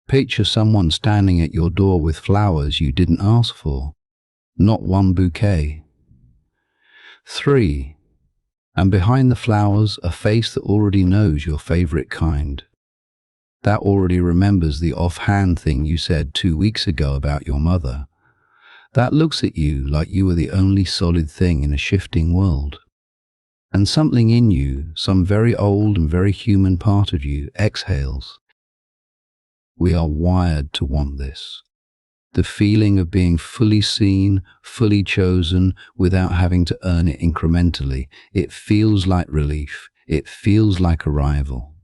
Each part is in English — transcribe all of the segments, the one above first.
Picture someone standing at your door with flowers you didn't ask for, not one bouquet. 3. And behind the flowers, a face that already knows your favorite kind. That already remembers the offhand thing you said 2 weeks ago about your mother. That looks at you like you were the only solid thing in a shifting world. And something in you, some very old and very human part of you, exhales. We are wired to want this. The feeling of being fully seen, fully chosen, without having to earn it incrementally. It feels like relief. It feels like arrival.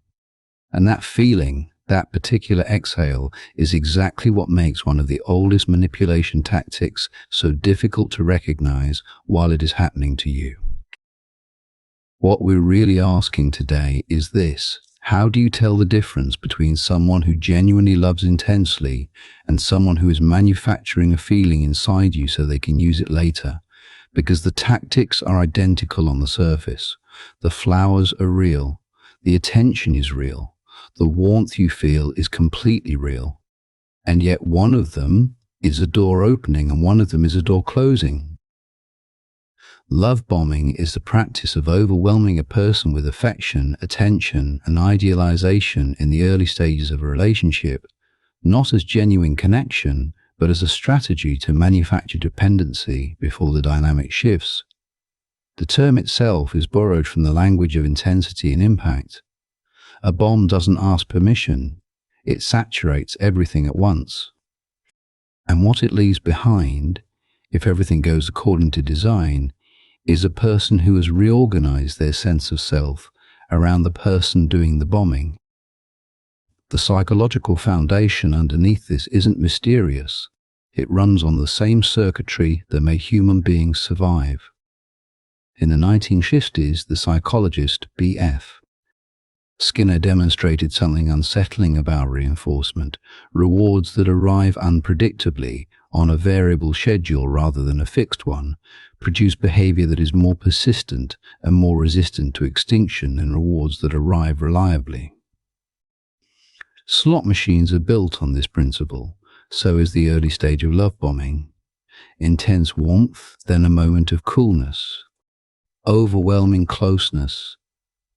And that feeling, that particular exhale, is exactly what makes one of the oldest manipulation tactics so difficult to recognize while it is happening to you. What we're really asking today is this: how do you tell the difference between someone who genuinely loves intensely and someone who is manufacturing a feeling inside you so they can use it later? Because the tactics are identical on the surface. The flowers are real. The attention is real. The warmth you feel is completely real. And yet one of them is a door opening and one of them is a door closing. Love bombing is the practice of overwhelming a person with affection, attention, and idealization in the early stages of a relationship, not as genuine connection, but as a strategy to manufacture dependency before the dynamic shifts. The term itself is borrowed from the language of intensity and impact. A bomb doesn't ask permission. It saturates everything at once. And what it leaves behind, if everything goes according to design, is a person who has reorganized their sense of self around the person doing the bombing. The psychological foundation underneath this isn't mysterious. It runs on the same circuitry that made human beings survive. In the 1950s, the psychologist B.F. Skinner demonstrated something unsettling about reinforcement. Rewards that arrive unpredictably on a variable schedule rather than a fixed one produce behavior that is more persistent and more resistant to extinction than rewards that arrive reliably. Slot machines are built on this principle. So is the early stage of love bombing. Intense warmth, then a moment of coolness. Overwhelming closeness,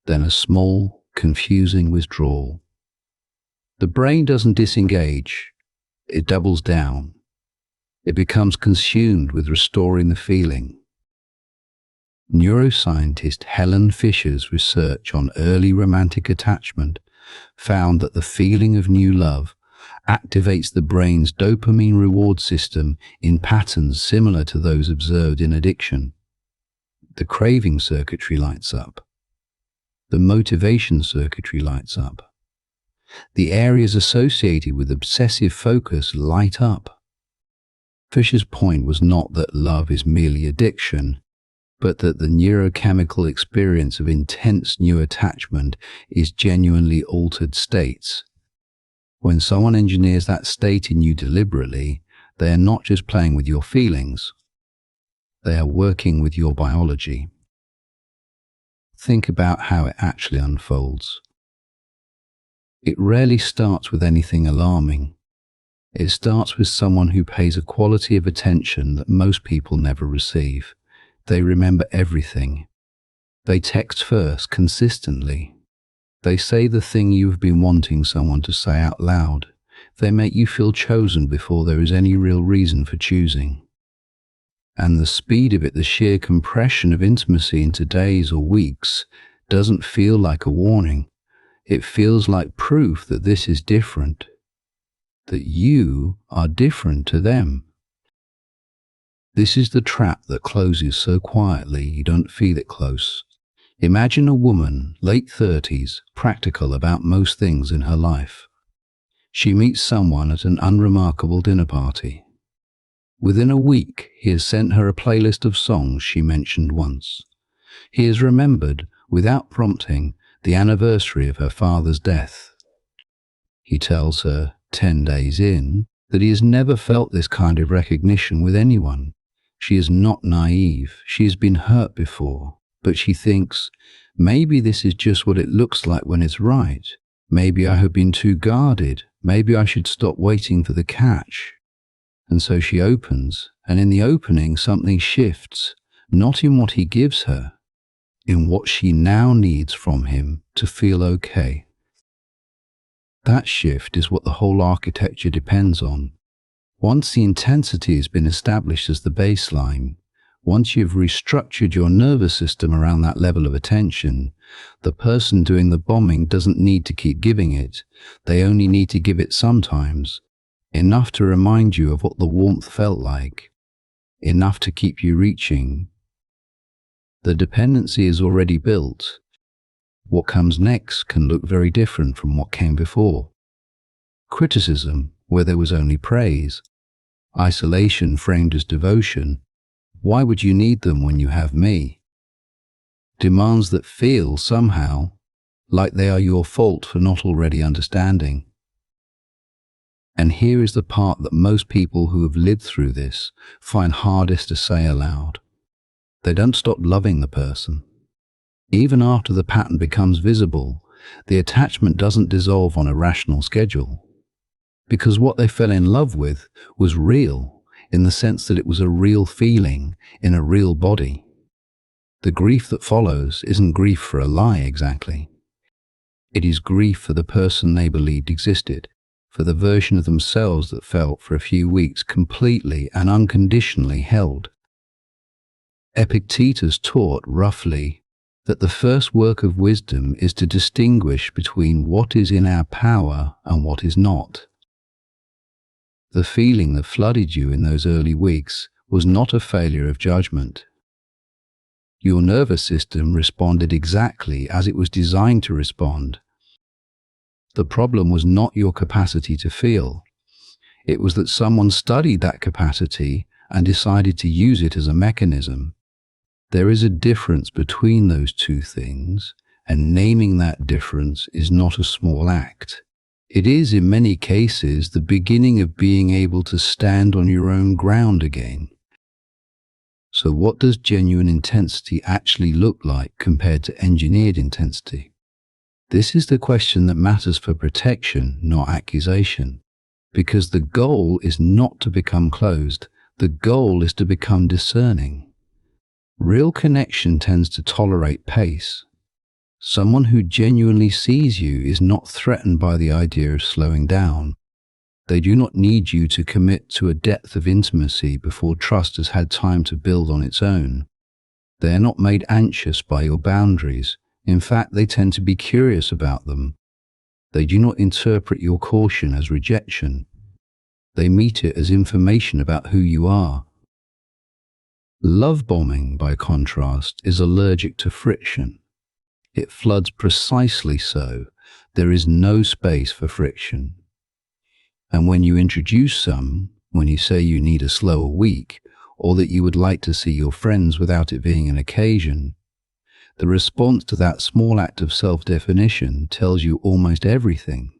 then a small, confusing withdrawal. The brain doesn't disengage, it doubles down. It becomes consumed with restoring the feeling. Neuroscientist Helen Fisher's research on early romantic attachment found that the feeling of new love activates the brain's dopamine reward system in patterns similar to those observed in addiction. The craving circuitry lights up. The motivation circuitry lights up. The areas associated with obsessive focus light up. Fisher's point was not that love is merely addiction, but that the neurochemical experience of intense new attachment is genuinely altered states. When someone engineers that state in you deliberately, they are not just playing with your feelings, they are working with your biology. Think about how it actually unfolds. It rarely starts with anything alarming. It starts with someone who pays a quality of attention that most people never receive. They remember everything. They text first, consistently. They say the thing you have been wanting someone to say out loud. They make you feel chosen before there is any real reason for choosing. And the speed of it, the sheer compression of intimacy into days or weeks, doesn't feel like a warning. It feels like proof that this is different, that you are different to them. This is the trap that closes so quietly you don't feel it close. Imagine a woman, late 30s, practical about most things in her life. She meets someone at an unremarkable dinner party. Within a week, he has sent her a playlist of songs she mentioned once. He has remembered, without prompting, the anniversary of her father's death. He tells her, 10 days in, that he has never felt this kind of recognition with anyone. She is not naive. She has been hurt before, but she thinks, maybe this is just what it looks like when it's right. Maybe I have been too guarded. Maybe I should stop waiting for the catch. And so she opens, and in the opening something shifts, not in what he gives her, in what she now needs from him to feel okay. That shift is what the whole architecture depends on. Once the intensity has been established as the baseline, once you've restructured your nervous system around that level of attention, the person doing the bombing doesn't need to keep giving it. They only need to give it sometimes, enough to remind you of what the warmth felt like, enough to keep you reaching. The dependency is already built. What comes next can look very different from what came before. Criticism, where there was only praise. Isolation framed as devotion. Why would you need them when you have me? Demands that feel, somehow, like they are your fault for not already understanding. And here is the part that most people who have lived through this find hardest to say aloud. They don't stop loving the person. Even after the pattern becomes visible, the attachment doesn't dissolve on a rational schedule. Because what they fell in love with was real, in the sense that it was a real feeling in a real body. The grief that follows isn't grief for a lie exactly. It is grief for the person they believed existed, for the version of themselves that felt for a few weeks completely and unconditionally held. Epictetus taught, roughly, that the first work of wisdom is to distinguish between what is in our power and what is not. The feeling that flooded you in those early weeks was not a failure of judgment. Your nervous system responded exactly as it was designed to respond. The problem was not your capacity to feel. It was that someone studied that capacity and decided to use it as a mechanism. There is a difference between those two things, and naming that difference is not a small act. It is, in many cases, the beginning of being able to stand on your own ground again. So what does genuine intensity actually look like compared to engineered intensity? This is the question that matters for protection, not accusation. Because the goal is not to become closed. The goal is to become discerning. Real connection tends to tolerate pace. Someone who genuinely sees you is not threatened by the idea of slowing down. They do not need you to commit to a depth of intimacy before trust has had time to build on its own. They are not made anxious by your boundaries. In fact, they tend to be curious about them. They do not interpret your caution as rejection. They meet it as information about who you are. Love bombing, by contrast, is allergic to friction. It floods precisely so. There is no space for friction. And when you introduce some, when you say you need a slower week, or that you would like to see your friends without it being an occasion, the response to that small act of self-definition tells you almost everything.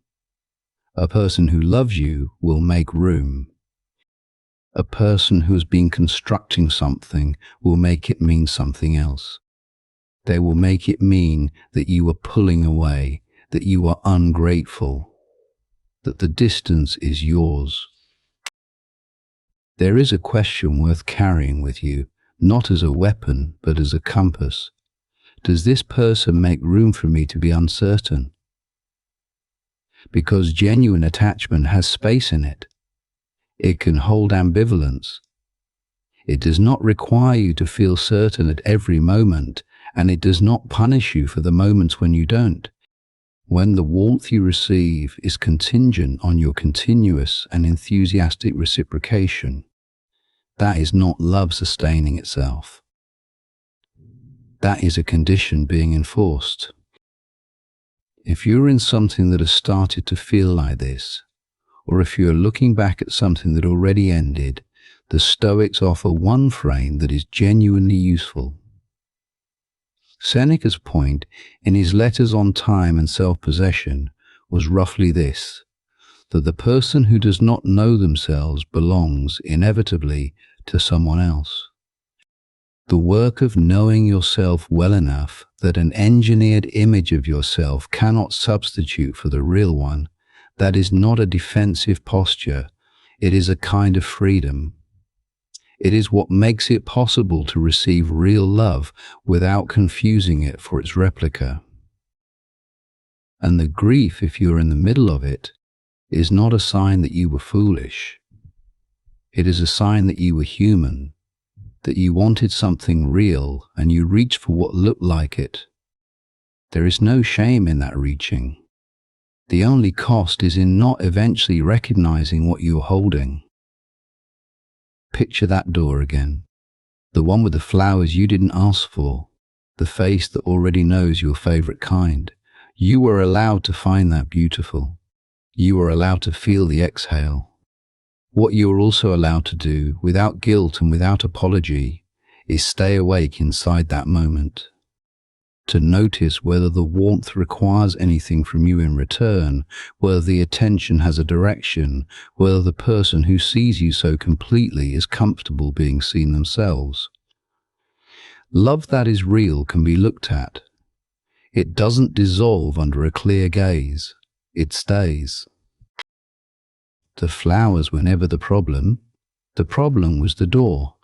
A person who loves you will make room. A person who has been constructing something will make it mean something else. They will make it mean that you are pulling away, that you are ungrateful, that the distance is yours. There is a question worth carrying with you, not as a weapon, but as a compass. Does this person make room for me to be uncertain? Because genuine attachment has space in it. It can hold ambivalence. It does not require you to feel certain at every moment, and it does not punish you for the moments when you don't. When the warmth you receive is contingent on your continuous and enthusiastic reciprocation, that is not love sustaining itself. That is a condition being enforced. If you're in something that has started to feel like this, or if you're looking back at something that already ended, the Stoics offer one frame that is genuinely useful. Seneca's point in his letters on time and self-possession was roughly this, that the person who does not know themselves belongs inevitably to someone else. The work of knowing yourself well enough that an engineered image of yourself cannot substitute for the real one. That is not a defensive posture. It is a kind of freedom. It is what makes it possible to receive real love without confusing it for its replica. And the grief, if you are in the middle of it, is not a sign that you were foolish. It is a sign that you were human, that you wanted something real and you reached for what looked like it. There is no shame in that reaching. The only cost is in not eventually recognizing what you are holding. Picture that door again, the one with the flowers you didn't ask for, the face that already knows your favorite kind. You were allowed to find that beautiful. You were allowed to feel the exhale. What you are also allowed to do, without guilt and without apology, is stay awake inside that moment. To notice whether the warmth requires anything from you in return, whether the attention has a direction, whether the person who sees you so completely is comfortable being seen themselves. Love that is real can be looked at. It doesn't dissolve under a clear gaze. It stays. The flowers were never the problem. The problem was the door.